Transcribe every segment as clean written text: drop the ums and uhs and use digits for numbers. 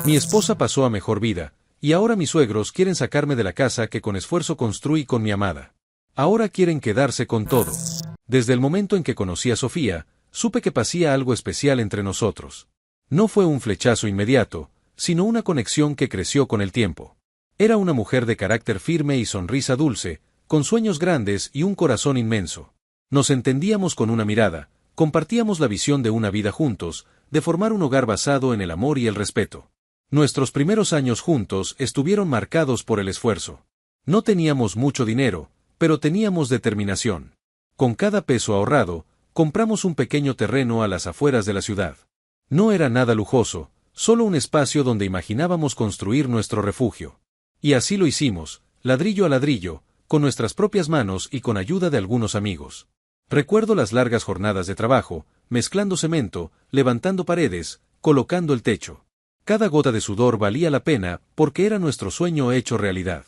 Mi esposa pasó a mejor vida, y ahora mis suegros quieren sacarme de la casa que con esfuerzo construí con mi amada. Ahora quieren quedarse con todo. Desde el momento en que conocí a Sofía, supe que pasía algo especial entre nosotros. No fue un flechazo inmediato, sino una conexión que creció con el tiempo. Era una mujer de carácter firme y sonrisa dulce, con sueños grandes y un corazón inmenso. Nos entendíamos con una mirada, compartíamos la visión de una vida juntos, de formar un hogar basado en el amor y el respeto. Nuestros primeros años juntos estuvieron marcados por el esfuerzo. No teníamos mucho dinero, pero teníamos determinación. Con cada peso ahorrado, compramos un pequeño terreno a las afueras de la ciudad. No era nada lujoso, solo un espacio donde imaginábamos construir nuestro refugio. Y así lo hicimos, ladrillo a ladrillo, con nuestras propias manos y con ayuda de algunos amigos. Recuerdo las largas jornadas de trabajo, mezclando cemento, levantando paredes, colocando el techo. Cada gota de sudor valía la pena porque era nuestro sueño hecho realidad.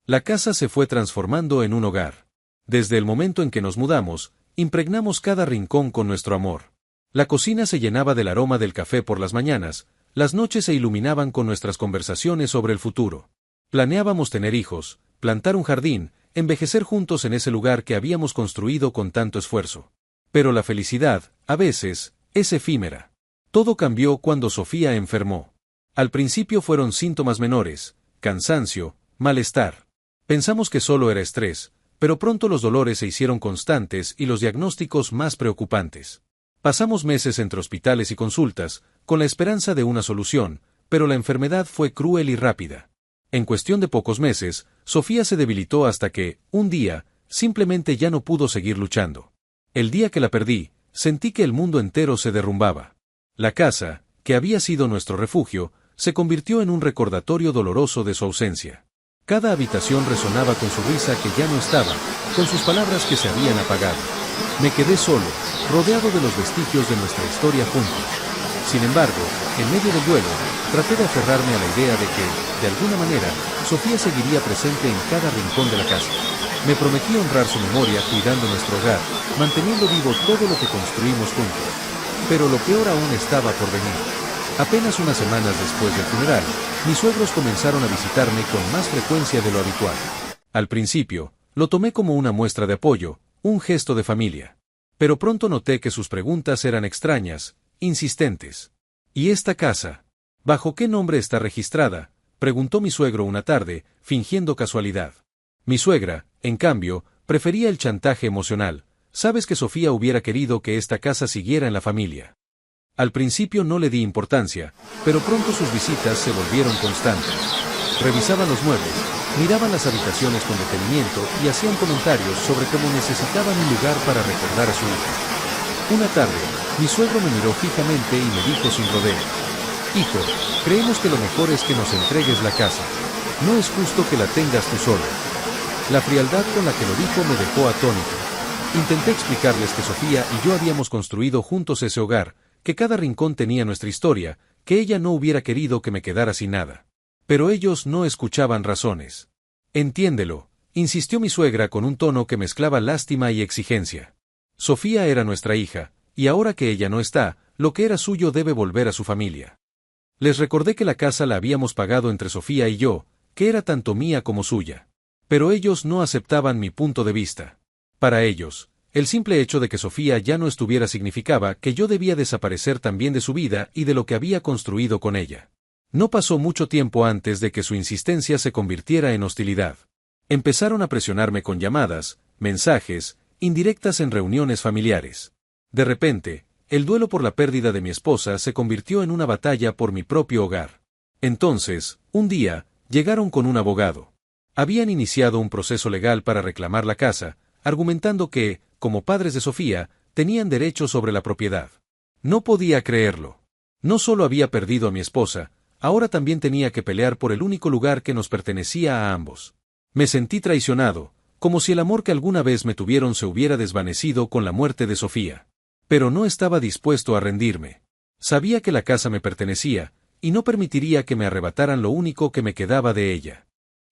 La casa se fue transformando en un hogar. Desde el momento en que nos mudamos, impregnamos cada rincón con nuestro amor. La cocina se llenaba del aroma del café por las mañanas, las noches se iluminaban con nuestras conversaciones sobre el futuro. Planeábamos tener hijos, plantar un jardín, envejecer juntos en ese lugar que habíamos construido con tanto esfuerzo. Pero la felicidad, a veces, es efímera. Todo cambió cuando Sofía enfermó. Al principio fueron síntomas menores, cansancio, malestar. Pensamos que solo era estrés, pero pronto los dolores se hicieron constantes y los diagnósticos más preocupantes. Pasamos meses entre hospitales y consultas, con la esperanza de una solución, pero la enfermedad fue cruel y rápida. En cuestión de pocos meses, Sofía se debilitó hasta que, un día, simplemente ya no pudo seguir luchando. El día que la perdí, sentí que el mundo entero se derrumbaba. La casa, que había sido nuestro refugio, se convirtió en un recordatorio doloroso de su ausencia. Cada habitación resonaba con su risa que ya no estaba, con sus palabras que se habían apagado. Me quedé solo, rodeado de los vestigios de nuestra historia juntos. Sin embargo, en medio del duelo, traté de aferrarme a la idea de que, de alguna manera, Sofía seguiría presente en cada rincón de la casa. Me prometí honrar su memoria cuidando nuestro hogar, manteniendo vivo todo lo que construimos juntos. Pero lo peor aún estaba por venir. Apenas unas semanas después del funeral, mis suegros comenzaron a visitarme con más frecuencia de lo habitual. Al principio, lo tomé como una muestra de apoyo, un gesto de familia. Pero pronto noté que sus preguntas eran extrañas, insistentes. ¿Y esta casa? ¿Bajo qué nombre está registrada?, preguntó mi suegro una tarde, fingiendo casualidad. Mi suegra, en cambio, prefería el chantaje emocional. Sabes que Sofía hubiera querido que esta casa siguiera en la familia. Al principio no le di importancia, pero pronto sus visitas se volvieron constantes. Revisaban los muebles, miraban las habitaciones con detenimiento y hacían comentarios sobre cómo necesitaban un lugar para recordar a su hija. Una tarde, mi suegro me miró fijamente y me dijo sin rodeos: «Hijo, creemos que lo mejor es que nos entregues la casa. No es justo que la tengas tú solo». La frialdad con la que lo dijo me dejó atónito. Intenté explicarles que Sofía y yo habíamos construido juntos ese hogar, que cada rincón tenía nuestra historia, que ella no hubiera querido que me quedara sin nada. Pero ellos no escuchaban razones. «Entiéndelo», insistió mi suegra con un tono que mezclaba lástima y exigencia. «Sofía era nuestra hija, y ahora que ella no está, lo que era suyo debe volver a su familia». Les recordé que la casa la habíamos pagado entre Sofía y yo, que era tanto mía como suya. Pero ellos no aceptaban mi punto de vista. Para ellos, el simple hecho de que Sofía ya no estuviera significaba que yo debía desaparecer también de su vida y de lo que había construido con ella. No pasó mucho tiempo antes de que su insistencia se convirtiera en hostilidad. Empezaron a presionarme con llamadas, mensajes, indirectas en reuniones familiares. De repente, el duelo por la pérdida de mi esposa se convirtió en una batalla por mi propio hogar. Entonces, un día, llegaron con un abogado. Habían iniciado un proceso legal para reclamar la casa, argumentando que, como padres de Sofía, tenían derecho sobre la propiedad. No podía creerlo. No solo había perdido a mi esposa, ahora también tenía que pelear por el único lugar que nos pertenecía a ambos. Me sentí traicionado, como si el amor que alguna vez me tuvieron se hubiera desvanecido con la muerte de Sofía. Pero no estaba dispuesto a rendirme. Sabía que la casa me pertenecía, y no permitiría que me arrebataran lo único que me quedaba de ella.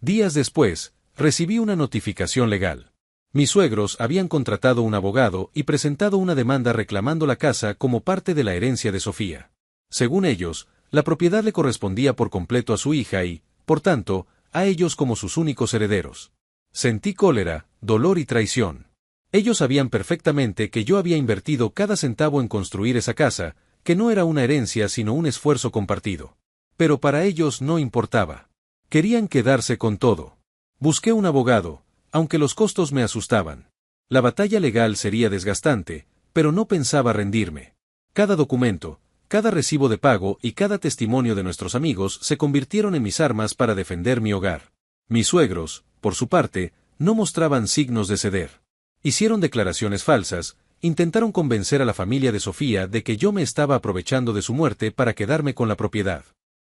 Días después, recibí una notificación legal. Mis suegros habían contratado un abogado y presentado una demanda reclamando la casa como parte de la herencia de Sofía. Según ellos, La propiedad le correspondía por completo a su hija y, por tanto, a ellos como sus únicos herederos. Sentí cólera, dolor y traición. Ellos sabían perfectamente que yo había invertido cada centavo en construir esa casa, que no era una herencia sino un esfuerzo compartido. Pero para ellos no importaba. Querían quedarse con todo. Busqué un abogado, aunque los costos me asustaban. La batalla legal sería desgastante, pero no pensaba rendirme. Cada documento, cada recibo de pago y cada testimonio de nuestros amigos se convirtieron en mis armas para defender mi hogar. Mis suegros, por su parte, no mostraban signos de ceder. Hicieron declaraciones falsas, intentaron convencer a la familia de Sofía de que yo me estaba aprovechando de su muerte para quedarme con la propiedad.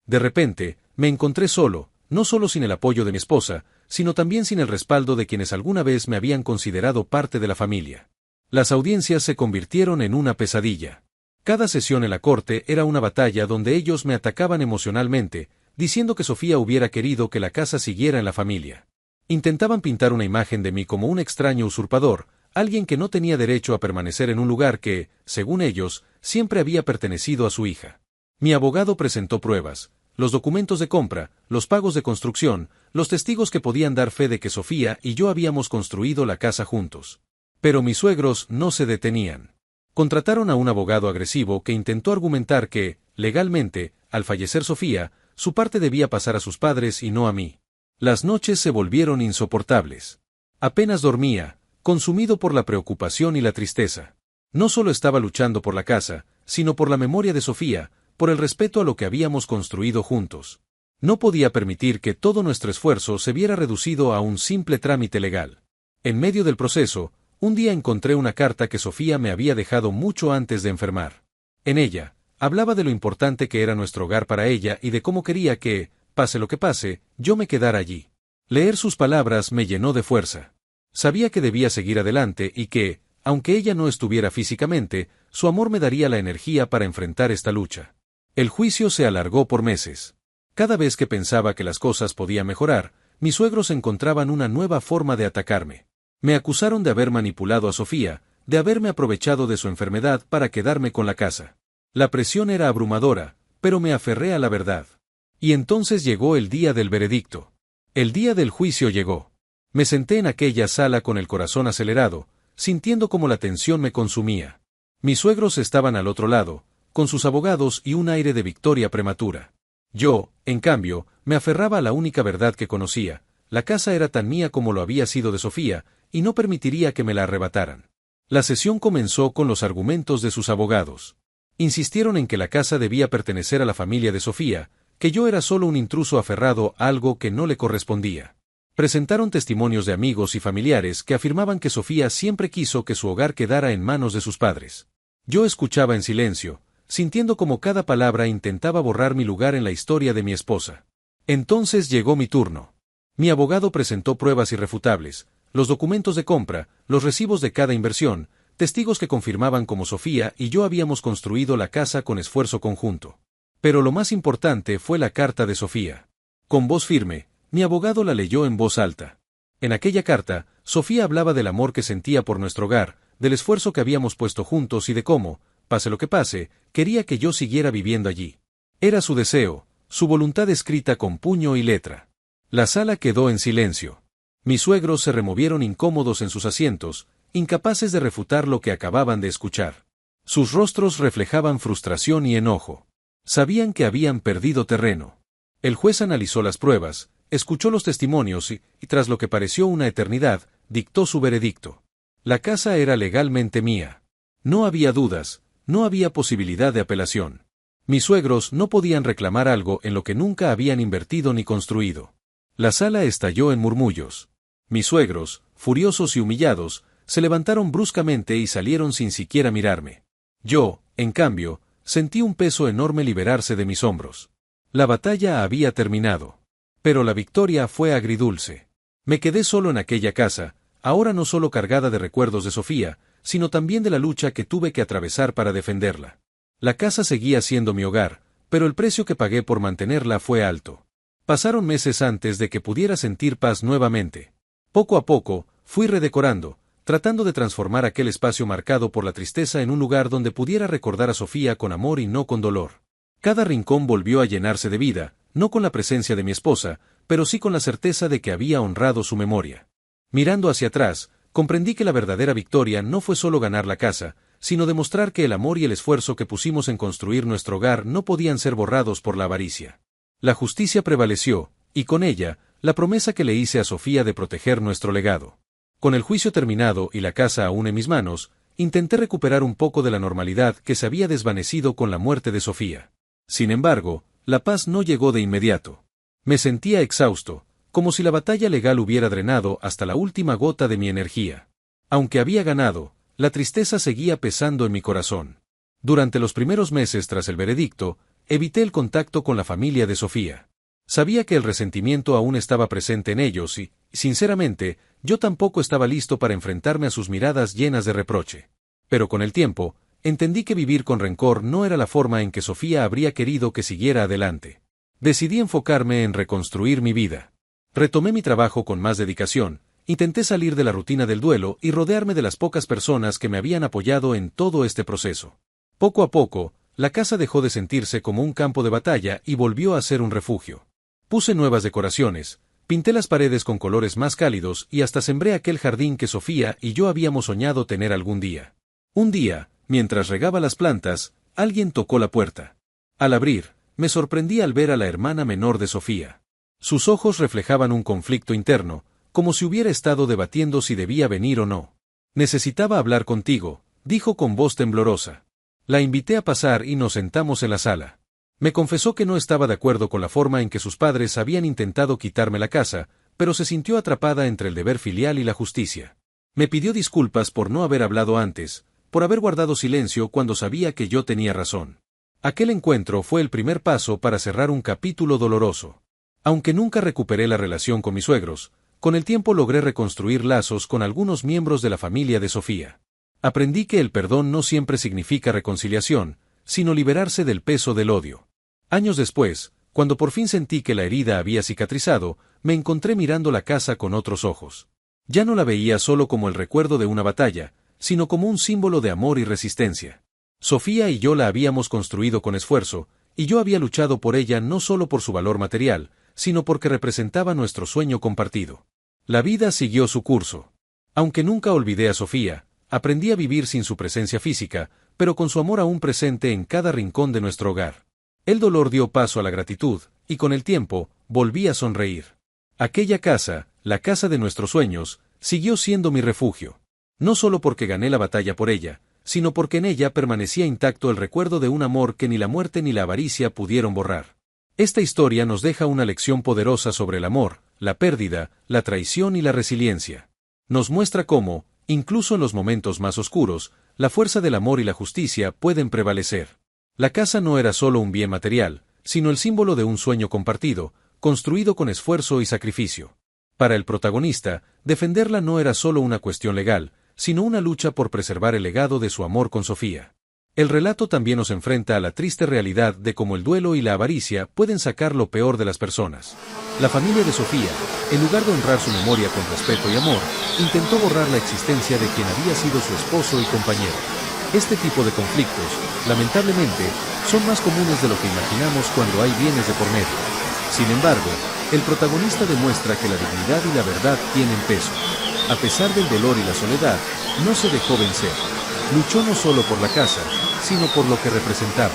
De repente, me encontré solo, no solo sin el apoyo de mi esposa, sino también sin el respaldo de quienes alguna vez me habían considerado parte de la familia. Las audiencias se convirtieron en una pesadilla. Cada sesión en la corte era una batalla donde ellos me atacaban emocionalmente, diciendo que Sofía hubiera querido que la casa siguiera en la familia. Intentaban pintar una imagen de mí como un extraño usurpador, alguien que no tenía derecho a permanecer en un lugar que, según ellos, siempre había pertenecido a su hija. Mi abogado presentó pruebas, los documentos de compra, los pagos de construcción, los testigos que podían dar fe de que Sofía y yo habíamos construido la casa juntos. Pero mis suegros no se detenían. Contrataron a un abogado agresivo que intentó argumentar que, legalmente, al fallecer Sofía, su parte debía pasar a sus padres y no a mí. Las noches se volvieron insoportables. Apenas dormía, consumido por la preocupación y la tristeza. No solo estaba luchando por la casa, sino por la memoria de Sofía, por el respeto a lo que habíamos construido juntos. No podía permitir que todo nuestro esfuerzo se viera reducido a un simple trámite legal. En medio del proceso, un día encontré una carta que Sofía me había dejado mucho antes de enfermar. En ella, hablaba de lo importante que era nuestro hogar para ella y de cómo quería que, pase lo que pase, yo me quedara allí. Leer sus palabras me llenó de fuerza. Sabía que debía seguir adelante y que, aunque ella no estuviera físicamente, su amor me daría la energía para enfrentar esta lucha. El juicio se alargó por meses. Cada vez que pensaba que las cosas podían mejorar, mis suegros encontraban una nueva forma de atacarme. Me acusaron de haber manipulado a Sofía, de haberme aprovechado de su enfermedad para quedarme con la casa. La presión era abrumadora, pero me aferré a la verdad. Y entonces llegó el día del veredicto. El día del juicio llegó. Me senté en aquella sala con el corazón acelerado, sintiendo como la tensión me consumía. Mis suegros estaban al otro lado, con sus abogados y un aire de victoria prematura. Yo, en cambio, me aferraba a la única verdad que conocía: la casa era tan mía como lo había sido de Sofía, y no permitiría que me la arrebataran. La sesión comenzó con los argumentos de sus abogados. Insistieron en que la casa debía pertenecer a la familia de Sofía, que yo era solo un intruso aferrado a algo que no le correspondía. Presentaron testimonios de amigos y familiares que afirmaban que Sofía siempre quiso que su hogar quedara en manos de sus padres. Yo escuchaba en silencio, sintiendo como cada palabra intentaba borrar mi lugar en la historia de mi esposa. Entonces llegó mi turno. Mi abogado presentó pruebas irrefutables, los documentos de compra, los recibos de cada inversión, testigos que confirmaban cómo Sofía y yo habíamos construido la casa con esfuerzo conjunto. Pero lo más importante fue la carta de Sofía. Con voz firme, mi abogado la leyó en voz alta. En aquella carta, Sofía hablaba del amor que sentía por nuestro hogar, del esfuerzo que habíamos puesto juntos y de cómo, pase lo que pase, quería que yo siguiera viviendo allí. Era su deseo, su voluntad escrita con puño y letra. La sala quedó en silencio. Mis suegros se removieron incómodos en sus asientos, incapaces de refutar lo que acababan de escuchar. Sus rostros reflejaban frustración y enojo. Sabían que habían perdido terreno. El juez analizó las pruebas, escuchó los testimonios y, tras lo que pareció una eternidad, dictó su veredicto. La casa era legalmente mía. No había dudas, no había posibilidad de apelación. Mis suegros no podían reclamar algo en lo que nunca habían invertido ni construido. La sala estalló en murmullos. Mis suegros, furiosos y humillados, se levantaron bruscamente y salieron sin siquiera mirarme. Yo, en cambio, sentí un peso enorme liberarse de mis hombros. La batalla había terminado. Pero la victoria fue agridulce. Me quedé solo en aquella casa, ahora no solo cargada de recuerdos de Sofía, sino también de la lucha que tuve que atravesar para defenderla. La casa seguía siendo mi hogar, pero el precio que pagué por mantenerla fue alto. Pasaron meses antes de que pudiera sentir paz nuevamente. Poco a poco, fui redecorando, tratando de transformar aquel espacio marcado por la tristeza en un lugar donde pudiera recordar a Sofía con amor y no con dolor. Cada rincón volvió a llenarse de vida, no con la presencia de mi esposa, pero sí con la certeza de que había honrado su memoria. Mirando hacia atrás, comprendí que la verdadera victoria no fue solo ganar la casa, sino demostrar que el amor y el esfuerzo que pusimos en construir nuestro hogar no podían ser borrados por la avaricia. La justicia prevaleció, y con ella, la promesa que le hice a Sofía de proteger nuestro legado. Con el juicio terminado y la casa aún en mis manos, intenté recuperar un poco de la normalidad que se había desvanecido con la muerte de Sofía. Sin embargo, la paz no llegó de inmediato. Me sentía exhausto, como si la batalla legal hubiera drenado hasta la última gota de mi energía. Aunque había ganado, la tristeza seguía pesando en mi corazón. Durante los primeros meses tras el veredicto, evité el contacto con la familia de Sofía. Sabía que el resentimiento aún estaba presente en ellos y, sinceramente, yo tampoco estaba listo para enfrentarme a sus miradas llenas de reproche. Pero con el tiempo, entendí que vivir con rencor no era la forma en que Sofía habría querido que siguiera adelante. Decidí enfocarme en reconstruir mi vida. Retomé mi trabajo con más dedicación, intenté salir de la rutina del duelo y rodearme de las pocas personas que me habían apoyado en todo este proceso. Poco a poco, la casa dejó de sentirse como un campo de batalla y volvió a ser un refugio. Puse nuevas decoraciones, pinté las paredes con colores más cálidos y hasta sembré aquel jardín que Sofía y yo habíamos soñado tener algún día. Un día, mientras regaba las plantas, alguien tocó la puerta. Al abrir, me sorprendí al ver a la hermana menor de Sofía. Sus ojos reflejaban un conflicto interno, como si hubiera estado debatiendo si debía venir o no. Necesitaba hablar contigo, dijo con voz temblorosa. La invité a pasar y nos sentamos en la sala. Me confesó que no estaba de acuerdo con la forma en que sus padres habían intentado quitarme la casa, pero se sintió atrapada entre el deber filial y la justicia. Me pidió disculpas por no haber hablado antes, por haber guardado silencio cuando sabía que yo tenía razón. Aquel encuentro fue el primer paso para cerrar un capítulo doloroso. Aunque nunca recuperé la relación con mis suegros, con el tiempo logré reconstruir lazos con algunos miembros de la familia de Sofía. Aprendí que el perdón no siempre significa reconciliación, sino liberarse del peso del odio. Años después, cuando por fin sentí que la herida había cicatrizado, me encontré mirando la casa con otros ojos. Ya no la veía solo como el recuerdo de una batalla, sino como un símbolo de amor y resistencia. Sofía y yo la habíamos construido con esfuerzo, y yo había luchado por ella no solo por su valor material, sino porque representaba nuestro sueño compartido. La vida siguió su curso. Aunque nunca olvidé a Sofía, aprendí a vivir sin su presencia física, pero con su amor aún presente en cada rincón de nuestro hogar. El dolor dio paso a la gratitud, y con el tiempo, volví a sonreír. Aquella casa, la casa de nuestros sueños, siguió siendo mi refugio. No solo porque gané la batalla por ella, sino porque en ella permanecía intacto el recuerdo de un amor que ni la muerte ni la avaricia pudieron borrar. Esta historia nos deja una lección poderosa sobre el amor, la pérdida, la traición y la resiliencia. Nos muestra cómo, incluso en los momentos más oscuros, la fuerza del amor y la justicia pueden prevalecer. La casa no era solo un bien material, sino el símbolo de un sueño compartido, construido con esfuerzo y sacrificio. Para el protagonista, defenderla no era solo una cuestión legal, sino una lucha por preservar el legado de su amor con Sofía. El relato también nos enfrenta a la triste realidad de cómo el duelo y la avaricia pueden sacar lo peor de las personas. La familia de Sofía, en lugar de honrar su memoria con respeto y amor, intentó borrar la existencia de quien había sido su esposo y compañero. Este tipo de conflictos, lamentablemente, son más comunes de lo que imaginamos cuando hay bienes de por medio. Sin embargo, el protagonista demuestra que la dignidad y la verdad tienen peso. A pesar del dolor y la soledad, no se dejó vencer. Luchó no solo por la casa, sino por lo que representaba.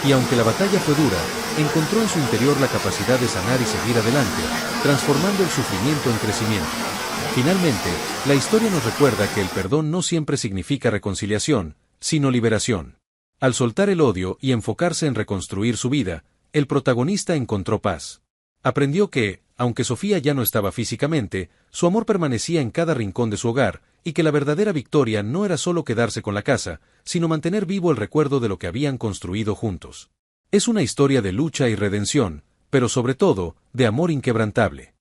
Y aunque la batalla fue dura, encontró en su interior la capacidad de sanar y seguir adelante, transformando el sufrimiento en crecimiento. Finalmente, la historia nos recuerda que el perdón no siempre significa reconciliación, sino liberación. Al soltar el odio y enfocarse en reconstruir su vida, el protagonista encontró paz. Aprendió que, aunque Sofía ya no estaba físicamente, su amor permanecía en cada rincón de su hogar, y que la verdadera victoria no era solo quedarse con la casa, sino mantener vivo el recuerdo de lo que habían construido juntos. Es una historia de lucha y redención, pero sobre todo, de amor inquebrantable.